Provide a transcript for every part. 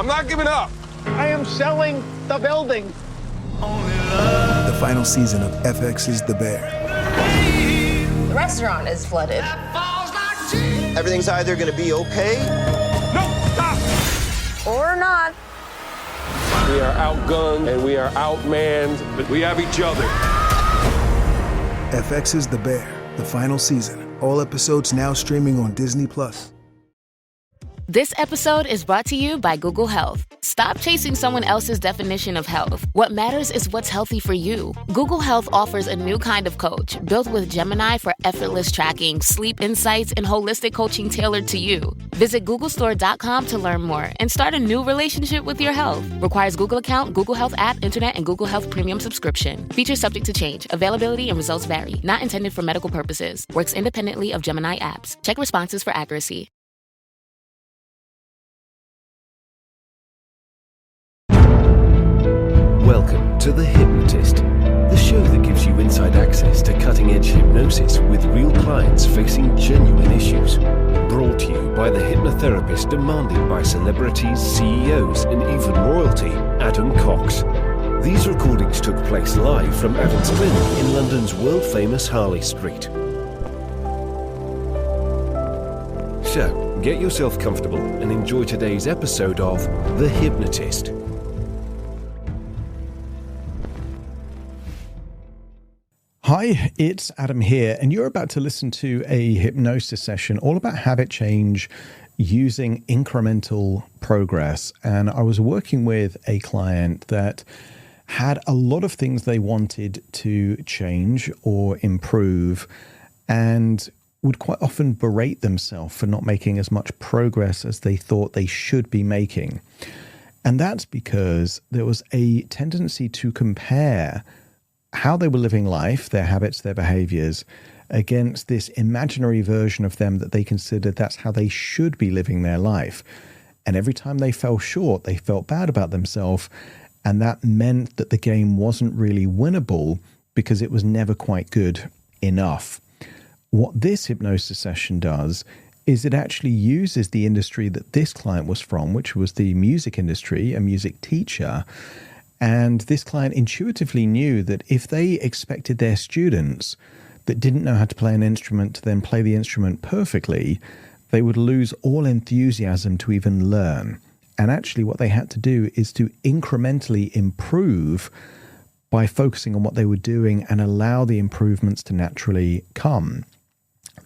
I'm not giving up. I am selling the building. The final season of FX's The Bear. The restaurant is flooded. Everything's either gonna be okay. No, stop! Or not. We are outgunned and we are outmanned, but we have each other. FX's The Bear, the final season. All episodes now streaming on Disney+. This episode is brought to you by Google Health. Stop chasing someone else's definition of health. What matters is what's healthy for you. Google Health offers a new kind of coach built with Gemini for effortless tracking, sleep insights, and holistic coaching tailored to you. Visit googlestore.com to learn more and start a new relationship with your health. Requires Google account, Google Health app, internet, and Google Health premium subscription. Features subject to change. Availability and results vary. Not intended for medical purposes. Works independently of Gemini apps. Check responses for accuracy. Welcome to The Hypnotist, the show that gives you inside access to cutting-edge hypnosis with real clients facing genuine issues. Brought to you by the hypnotherapist demanded by celebrities, CEOs, and even royalty, Adam Cox. These recordings took place live from Adam's clinic in London's world-famous Harley Street. So, get yourself comfortable and enjoy today's episode of The Hypnotist. Hi, it's Adam here, and you're about to listen to a hypnosis session all about habit change using incremental progress. And I was working with a client that had a lot of things they wanted to change or improve and would quite often berate themselves for not making as much progress as they thought they should be making. And that's because there was a tendency to compare how they were living life, their habits, their behaviors, against this imaginary version of them that they considered that's how they should be living their life. And every time they fell short, they felt bad about themselves. And that meant that the game wasn't really winnable because it was never quite good enough. What this hypnosis session does is it actually uses the industry that this client was from, which was the music industry, a music teacher. And this client intuitively knew that if they expected their students that didn't know how to play an instrument to then play the instrument perfectly, they would lose all enthusiasm to even learn. And actually what they had to do is to incrementally improve by focusing on what they were doing and allow the improvements to naturally come.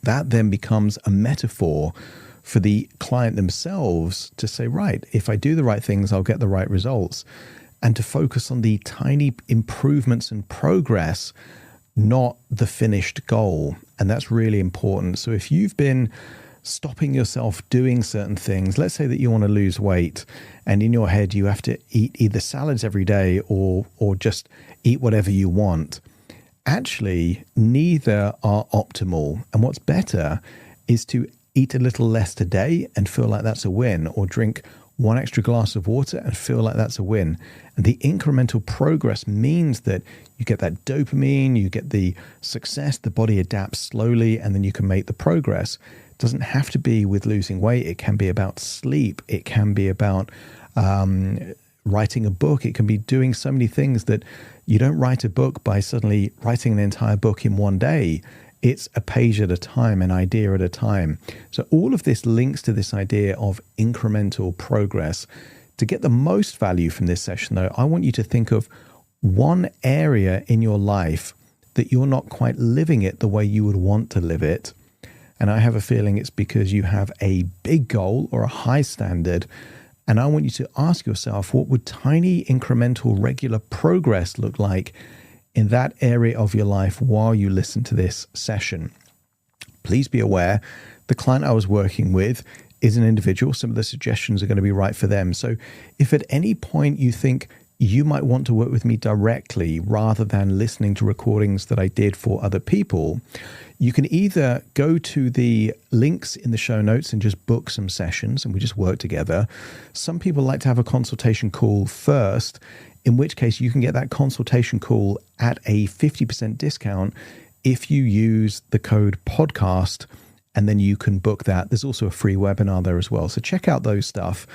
That then becomes a metaphor for the client themselves to say, right, if I do the right things, I'll get the right results. And to focus on the tiny improvements and progress, not the finished goal. And that's really important. So if you've been stopping yourself doing certain things, let's say that you want to lose weight and in your head you have to eat either salads every day or just eat whatever you want. Actually, neither are optimal. And what's better is to eat a little less today and feel like that's a win, or drink one extra glass of water and feel like that's a win. And the incremental progress means that you get that dopamine, you get the success, the body adapts slowly, and then you can make the progress. It doesn't have to be with losing weight. It can be about sleep. It can be about writing a book. It can be doing so many things that you don't write a book by suddenly writing an entire book in one day. It's a page at a time, an idea at a time. So all of this links to this idea of incremental progress. To get the most value from this session, though, I want you to think of one area in your life that you're not quite living it the way you would want to live it. And I have a feeling it's because you have a big goal or a high standard. And I want you to ask yourself, what would tiny incremental regular progress look like in that area of your life while you listen to this session? Please be aware, the client I was working with is an individual. Some of the suggestions are going to be right for them. So if at any point you think you might want to work with me directly rather than listening to recordings that I did for other people, you can either go to the links in the show notes and just book some sessions and we just work together. Some people like to have a consultation call first, in which case you can get that consultation call at a 50% discount if you use the code podcast, and then you can book that. There's also a free webinar there as well. So check out those stuff.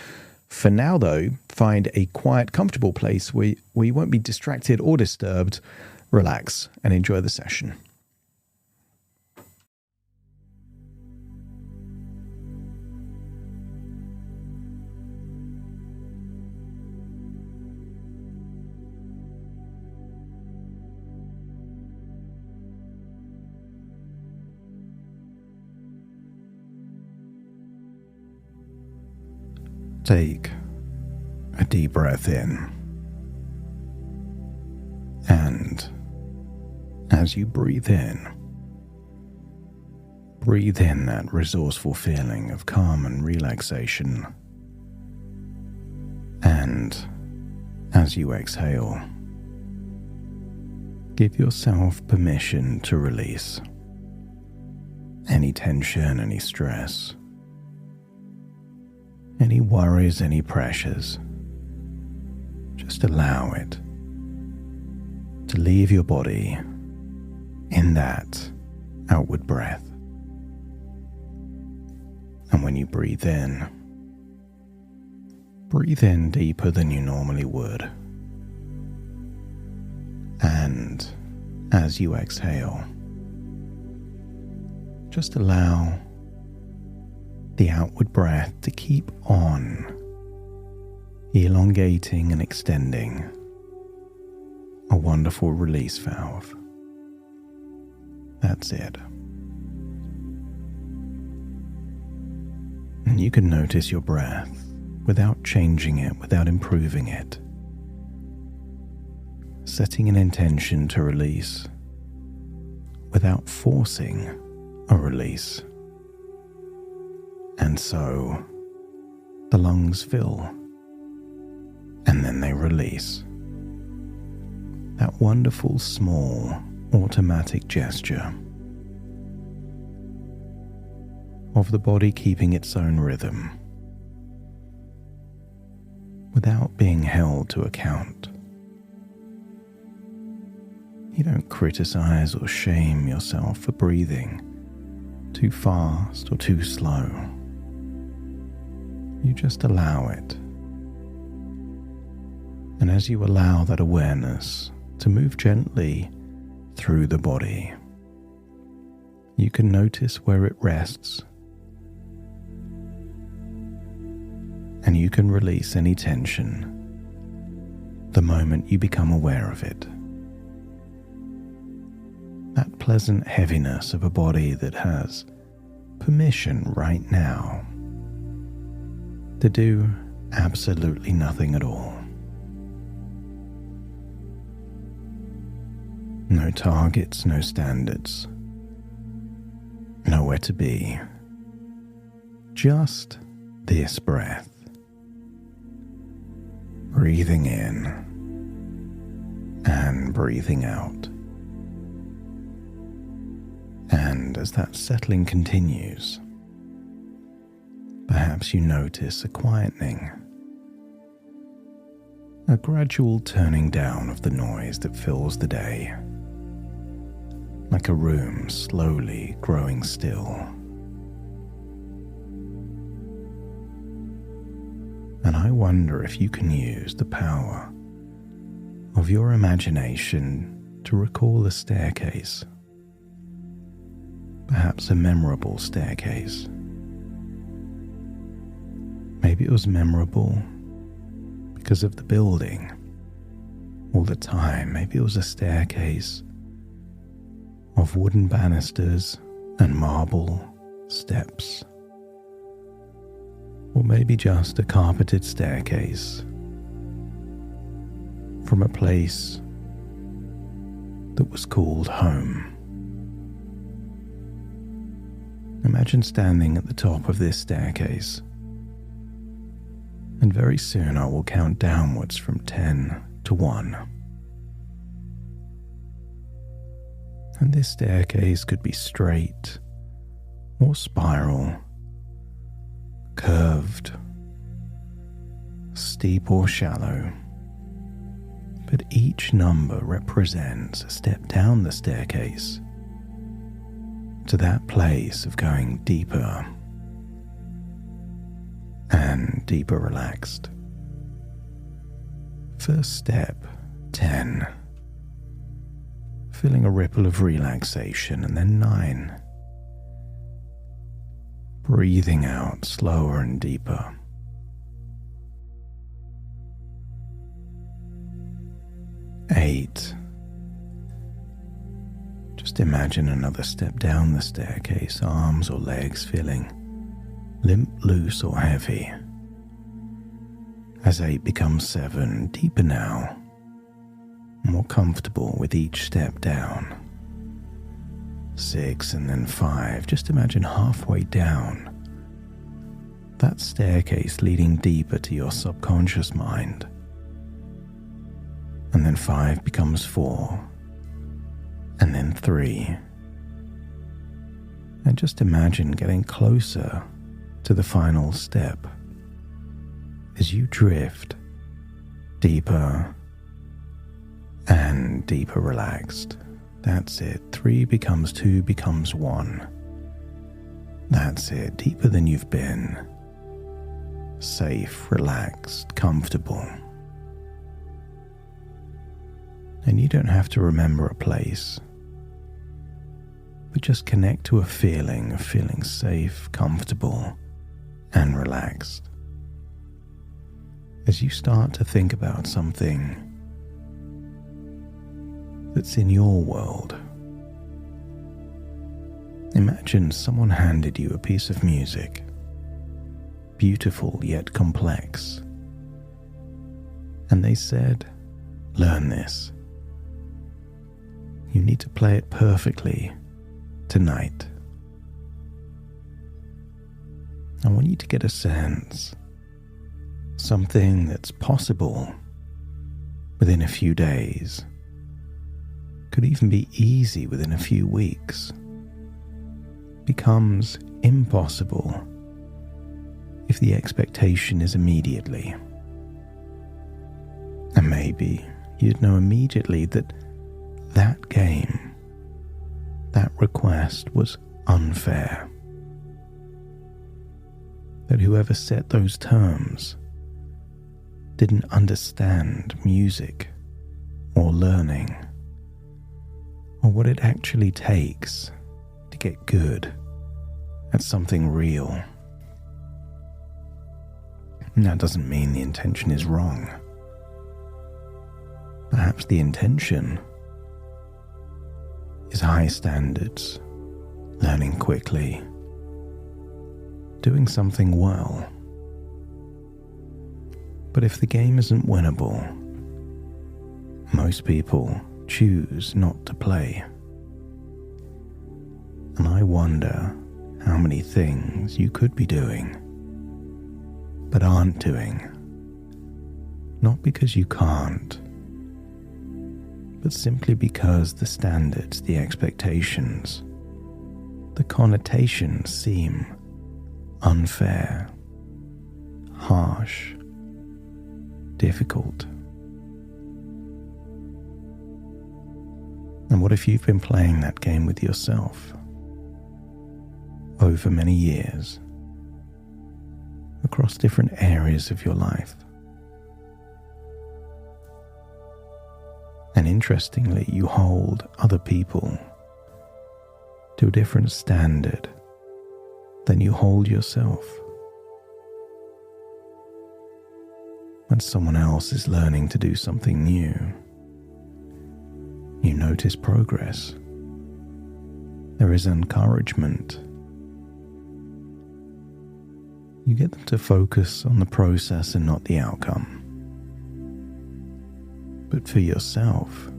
For now, though, find a quiet, comfortable place where you won't be distracted or disturbed. Relax and enjoy the session. Take a deep breath in, and as you breathe in that resourceful feeling of calm and relaxation, and as you exhale, give yourself permission to release any tension, any stress, any worries, any pressures. Just allow it to leave your body in that outward breath. And when you breathe in deeper than you normally would. And as you exhale, just allow the outward breath to keep on elongating and extending a wonderful release valve. That's it. And you can notice your breath without changing it, without improving it. Setting an intention to release without forcing a release. And so the lungs fill, and then they release. That wonderful, small, automatic gesture of the body keeping its own rhythm without being held to account. You don't criticize or shame yourself for breathing too fast or too slow. You just allow it. And as you allow that awareness to move gently through the body, you can notice where it rests. And you can release any tension the moment you become aware of it. That pleasant heaviness of a body that has permission right now to do absolutely nothing at all. No targets, no standards, nowhere to be. Just this breath. Breathing in and breathing out. And as that settling continues, perhaps you notice a quietening, a gradual turning down of the noise that fills the day, like a room slowly growing still. And I wonder if you can use the power of your imagination to recall a staircase, perhaps a memorable staircase. Maybe it was memorable because of the building all the time. Maybe it was a staircase of wooden banisters and marble steps. Or maybe just a carpeted staircase from a place that was called home. Imagine standing at the top of this staircase, and very soon I will count downwards from 10 to 1. And this staircase could be straight or spiral, curved, steep or shallow, but each number represents a step down the staircase to that place of going deeper and deeper relaxed. First step, 10. Feeling a ripple of relaxation, and then 9. Breathing out slower and deeper. 8. Just imagine another step down the staircase, arms or legs feeling limp, loose or heavy. As 8 becomes 7, deeper now, more comfortable with each step down. 6 and then 5, just imagine halfway down, that staircase leading deeper to your subconscious mind. And then 5 becomes 4, and then 3. And just imagine getting closer to the final step as you drift deeper and deeper relaxed. That's it. 3 becomes 2 becomes 1. That's it. Deeper than you've been. Safe, relaxed, comfortable. And you don't have to remember a place, but just connect to a feeling of feeling safe, comfortable, and relaxed. As you start to think about something that's in your world, imagine someone handed you a piece of music, beautiful yet complex, and they said, "Learn this. You need to play it perfectly tonight." I want you to get a sense, something that's possible within a few days, could even be easy within a few weeks, becomes impossible if the expectation is immediately. And maybe you'd know immediately that that game, that request was unfair. That whoever set those terms didn't understand music or learning or what it actually takes to get good at something real. And that doesn't mean the intention is wrong. Perhaps the intention is high standards, learning quickly, doing something well. But if the game isn't winnable, most people choose not to play. And I wonder how many things you could be doing, but aren't doing, not because you can't, but simply because the standards, the expectations, the connotations seem unfair, harsh, difficult. And what if you've been playing that game with yourself over many years, across different areas of your life? And interestingly, you hold other people to a different standard than you hold yourself. When someone else is learning to do something new, you notice progress. There is encouragement. You get them to focus on the process and not the outcome. But for yourself,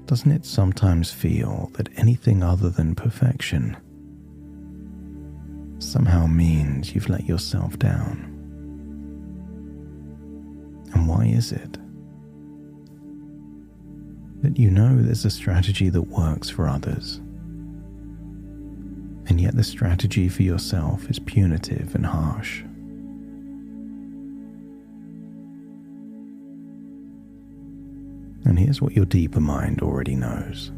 doesn't it sometimes feel that anything other than perfection somehow means you've let yourself down? And why is it that you know there's a strategy that works for others, and yet the strategy for yourself is punitive and harsh? And here's what your deeper mind already knows.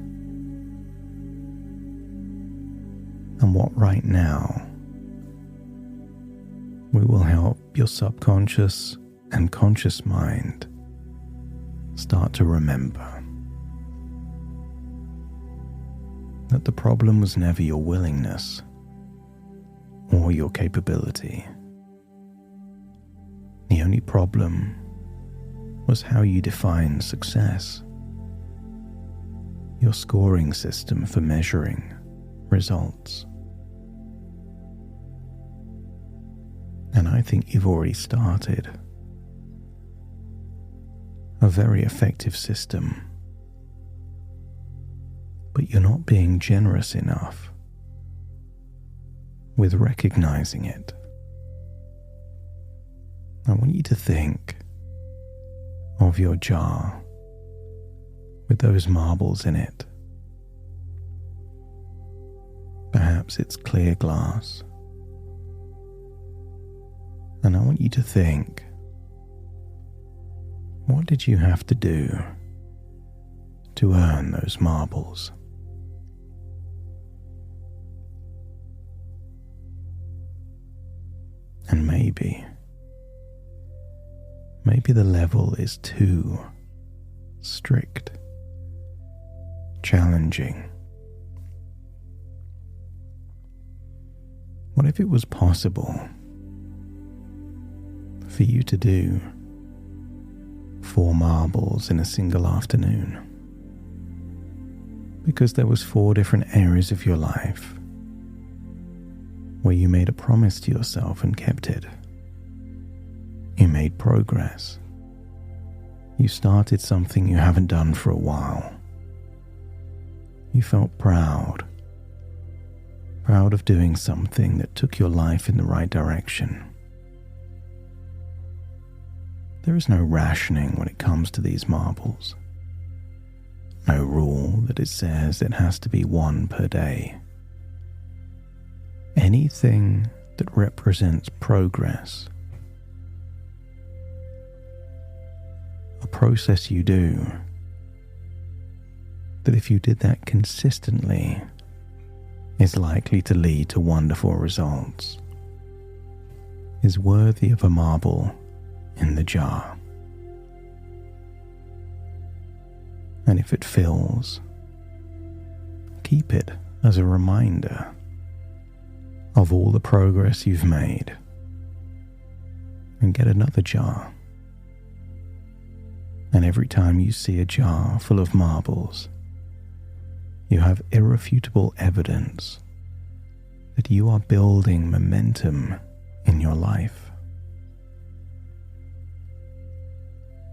And what right now we will help your subconscious and conscious mind start to remember that the problem was never your willingness or your capability. The only problem was how you defined success, your scoring system for measuring results. And I think you've already started a very effective system, but you're not being generous enough with recognizing it. I want you to think of your jar with those marbles in it. Perhaps it's clear glass. And I want you to think, what did you have to do to earn those marbles? And maybe the level is too strict, challenging. What if it was possible for you to do 4 marbles in a single afternoon? Because there was 4 different areas of your life where you made a promise to yourself and kept it. You made progress. You started something you haven't done for a while. You felt proud of doing something that took your life in the right direction. There is no rationing when it comes to these marbles. No rule that it says it has to be 1 per day. Anything that represents progress, a process you do, that if you did that consistently, is likely to lead to wonderful results, is worthy of a marble in the jar. And if it fills, keep it as a reminder of all the progress you've made, and get another jar. And every time you see a jar full of marbles, you have irrefutable evidence that you are building momentum in your life.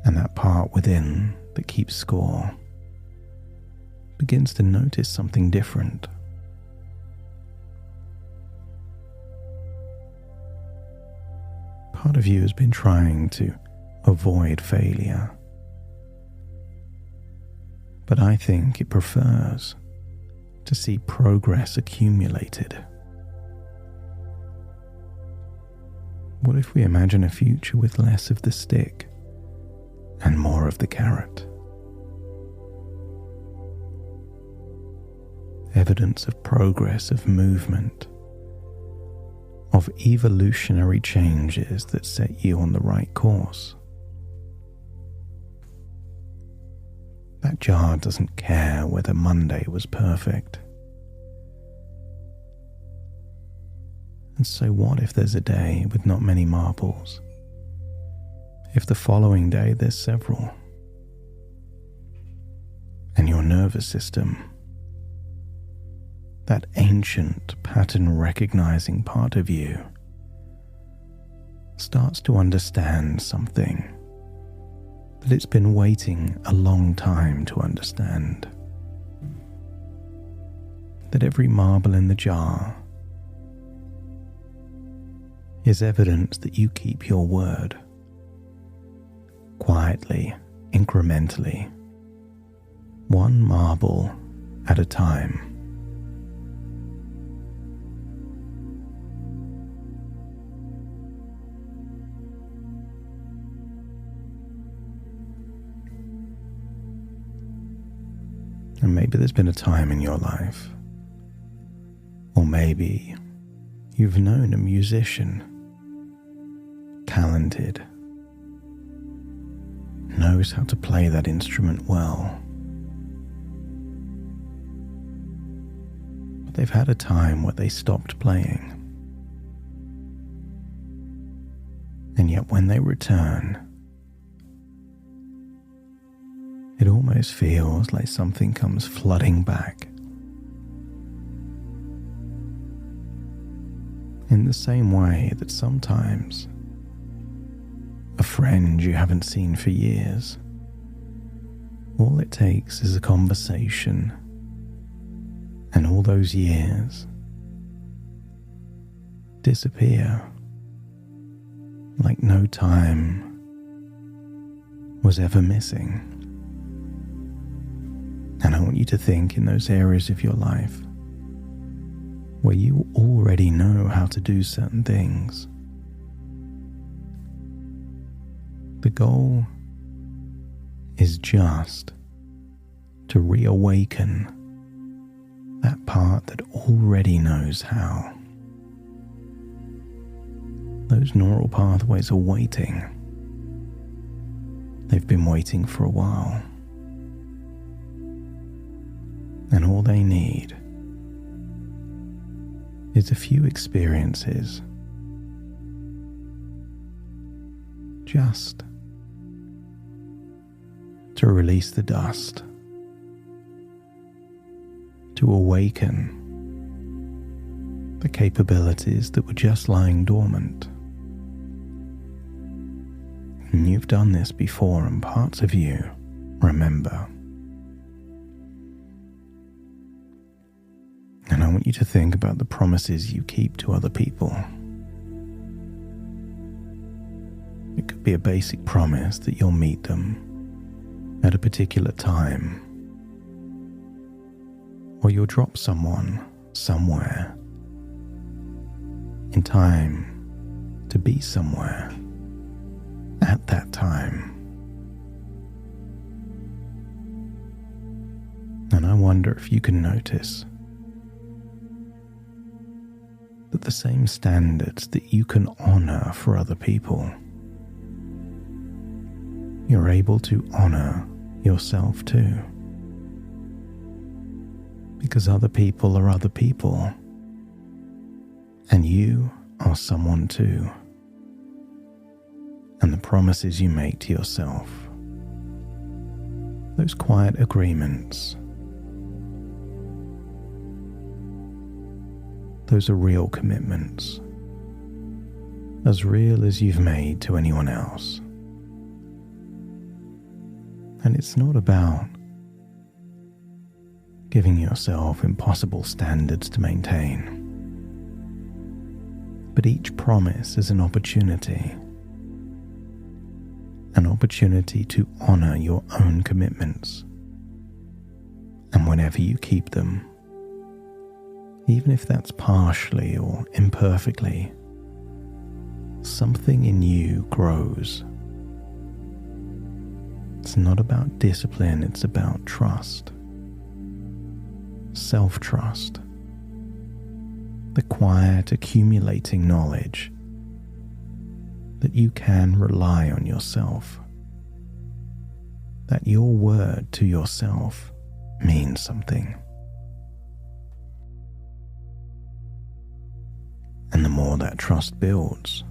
And that part within that keeps score begins to notice something different. Part of you has been trying to avoid failure, but I think it prefers to see progress accumulated. What if we imagine a future with less of the stick and more of the carrot? Evidence of progress, of movement, of evolutionary changes that set you on the right course. That jar doesn't care whether Monday was perfect. And so what if there's a day with not many marbles? If the following day there's several? And your nervous system, that ancient pattern recognizing part of you, starts to understand something that it's been waiting a long time to understand. That every marble in the jar is evidence that you keep your word, quietly, incrementally, 1 marble at a time. And maybe there's been a time in your life, or maybe you've known a musician talented, knows how to play that instrument well. But they've had a time where they stopped playing. And yet when they return, it almost feels like something comes flooding back. In the same way that sometimes a friend you haven't seen for years, all it takes is a conversation, and all those years disappear like no time was ever missing. And I want you to think in those areas of your life where you already know how to do certain things. The goal is just to reawaken that part that already knows how. Those neural pathways are waiting. They've been waiting for a while. And all they need is a few experiences just to release the dust, to awaken the capabilities that were just lying dormant. And you've done this before, and parts of you remember. And I want you to think about the promises you keep to other people. It could be a basic promise that you'll meet them at a particular time, or you'll drop someone somewhere in time to be somewhere at that time. And I wonder if you can notice that the same standards that you can honor for other people, you're able to honor yourself too. Because other people are other people, and you are someone too. And the promises you make to yourself, those quiet agreements, those are real commitments, as real as you've made to anyone else. And it's not about giving yourself impossible standards to maintain, but each promise is an opportunity to honor your own commitments. And whenever you keep them, even if that's partially or imperfectly, something in you grows. It's not about discipline, it's about trust. Self-trust. The quiet, accumulating knowledge that you can rely on yourself. That your word to yourself means something. And the more that trust builds,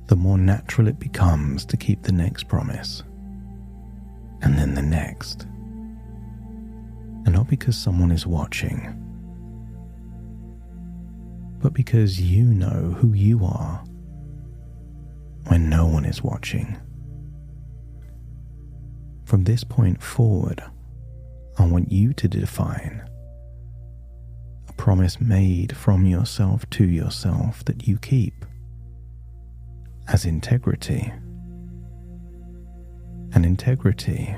the more natural it becomes to keep the next promise, and then the next. And not because someone is watching, but because you know who you are when no one is watching. From this point forward, I want you to define a promise made from yourself to yourself that you keep as integrity. And integrity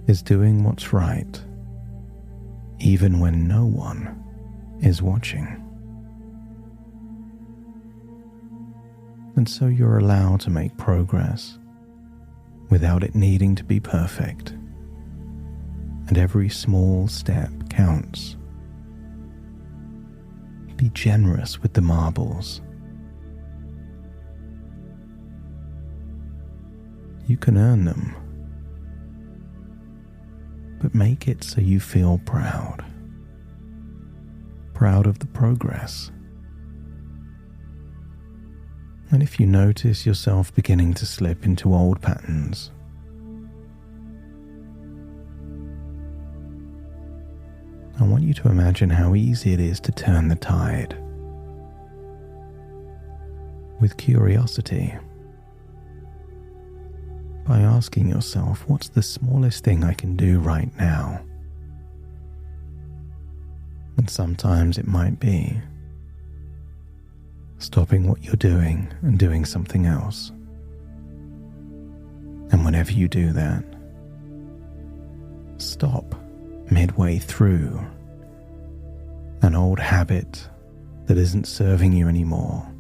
is doing what's right, even when no one is watching. And so you're allowed to make progress without it needing to be perfect. And every small step counts. Be generous with the marbles You can earn them, but make it so you feel proud. Proud of the progress. And if you notice yourself beginning to slip into old patterns, I want you to imagine how easy it is to turn the tide with curiosity by asking yourself, what's the smallest thing I can do right now? And sometimes it might be stopping what you're doing and doing something else. And whenever you do that, stop midway through an old habit that isn't serving you anymore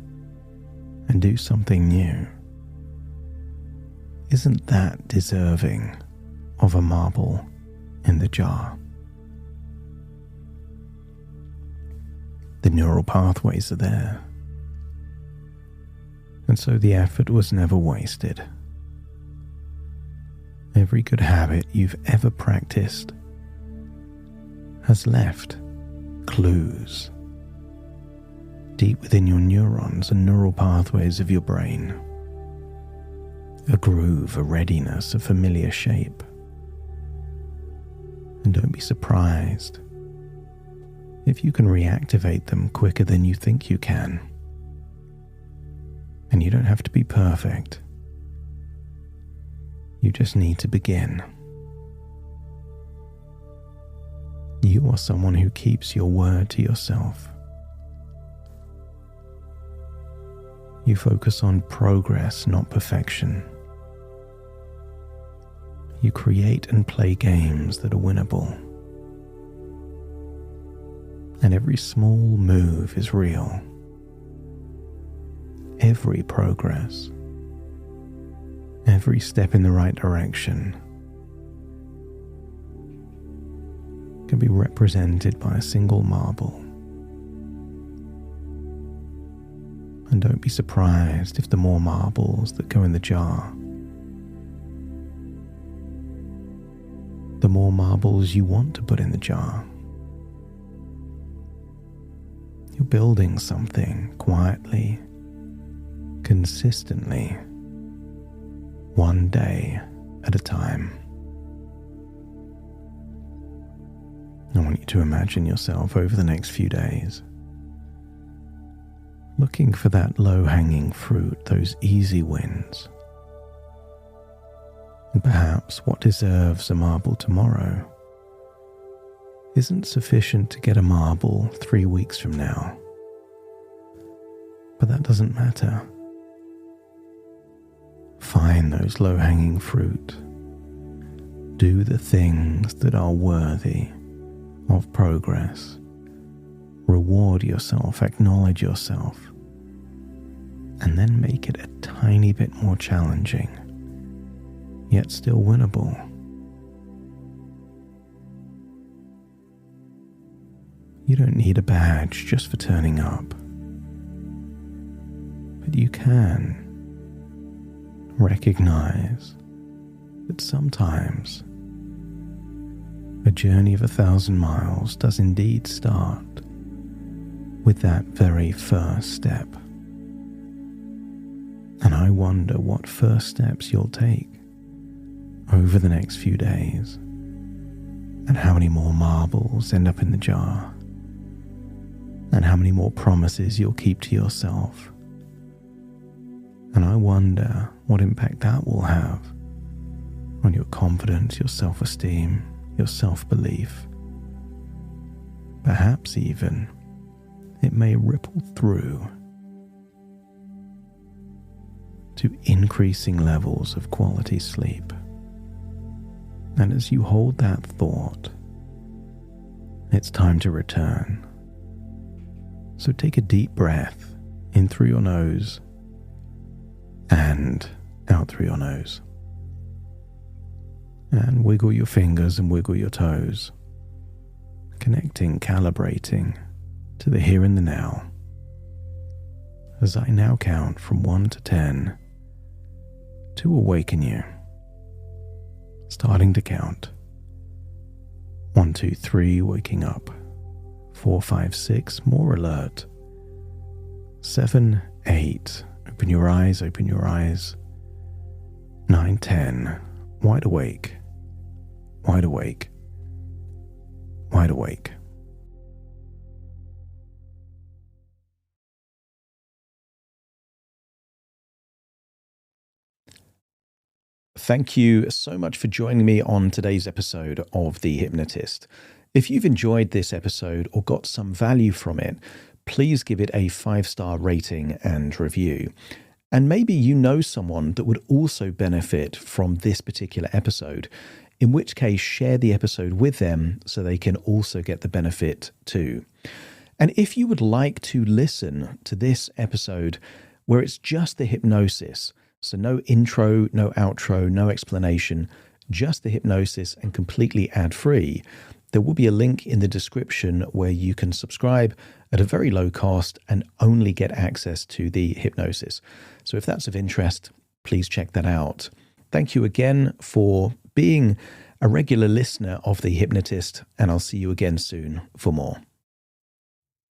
and do something new. Isn't that deserving of a marble in the jar? The neural pathways are there, and so the effort was never wasted. Every good habit you've ever practiced has left clues deep within your neurons and neural pathways of your brain. A groove, a readiness, a familiar shape. And don't be surprised if you can reactivate them quicker than you think you can. And you don't have to be perfect. You just need to begin. You are someone who keeps your word to yourself. You focus on progress, not perfection. You create and play games that are winnable. And every small move is real. Every progress, every step in the right direction can be represented by a single marble. And don't be surprised if the more marbles that go in the jar, the more marbles you want to put in the jar. You're building something quietly, consistently, one day at a time. I want you to imagine yourself over the next few days looking for that low-hanging fruit, those easy wins. And perhaps what deserves a marble tomorrow isn't sufficient to get a marble 3 weeks from now. But that doesn't matter. Find those low-hanging fruit. Do the things that are worthy of progress. Reward yourself, acknowledge yourself, and then make it a tiny bit more challenging, yet still winnable. You don't need a badge just for turning up, but you can recognize that sometimes a journey of 1,000 miles does indeed start with that very first step. And I wonder what first steps you'll take over the next few days, and how many more marbles end up in the jar, and how many more promises you'll keep to yourself. And I wonder what impact that will have on your confidence, your self-esteem, your self-belief. Perhaps even it may ripple through to increasing levels of quality sleep. And as you hold that thought, it's time to return. So take a deep breath in through your nose and out through your nose. And wiggle your fingers and wiggle your toes, connecting, calibrating to the here and the now. As I now count from 1 to 10 to awaken you. Starting to count. 1, 2, 3, waking up. 4, 5, 6, more alert. 7, 8, open your eyes, open your eyes. 9, 10, wide awake, wide awake, wide awake. Thank you so much for joining me on today's episode of The Hypnotist. If you've enjoyed this episode or got some value from it, please give it a 5-star rating and review. And maybe you know someone that would also benefit from this particular episode, in which case share the episode with them so they can also get the benefit too. And if you would like to listen to this episode where it's just the hypnosis, so no intro, no outro, no explanation, just the hypnosis and completely ad-free, there will be a link in the description where you can subscribe at a very low cost and only get access to the hypnosis. So if that's of interest, please check that out. Thank you again for being a regular listener of The Hypnotist, and I'll see you again soon for more.